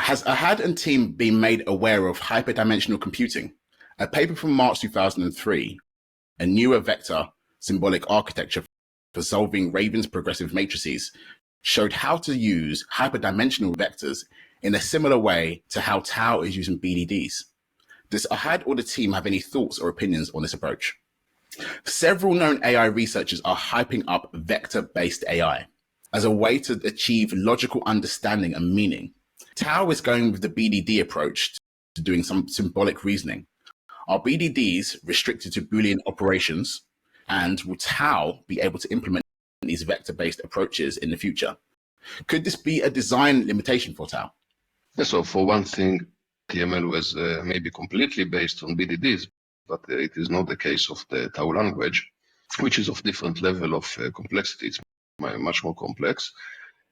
Has Ohad and team been made aware of hyperdimensional computing? A paper from March 2003, a Neuro-vector-symbolic Architecture for solving Raven's progressive matrices, showed how to use hyperdimensional vectors in a similar way to how tau is using BDDs. Does Ohad or the team have any thoughts or opinions on this approach? Several known AI researchers are hyping up vector-based AI as a way to achieve logical understanding and meaning. Tau is going with the BDD approach to doing some symbolic reasoning. Are BDDs restricted to Boolean operations, and will tau be able to implement these vector-based approaches in the future? Could this be a design limitation for tau? Yeah, so for one thing, TML was maybe completely based on BDDs, but it is not the case of the tau language, which is of different level of complexity. It's much more complex.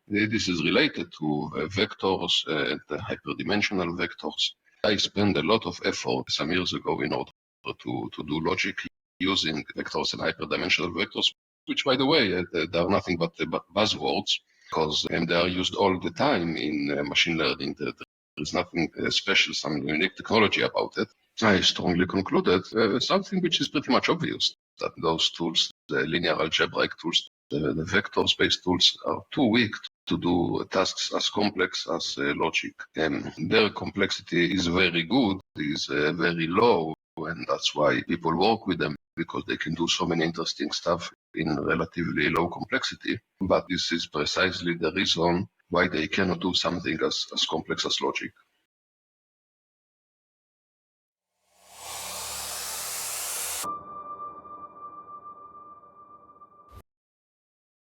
This is related to vectors and hyperdimensional vectors. I spent a lot of effort some years ago in order to do logic using vectors and hyperdimensional vectors, which, by the way, they are nothing but buzzwords, because they are used all the time in machine learning. There is nothing special, some unique technology about it. I strongly concluded something which is pretty much obvious, that those tools, the linear algebraic tools, the vector-based tools, are too weak to do tasks as complex as logic. Their complexity is very good, is very low, and that's why people work with them, because they can do so many interesting stuff in relatively low complexity. But this is precisely the reason why they cannot do something as complex as logic.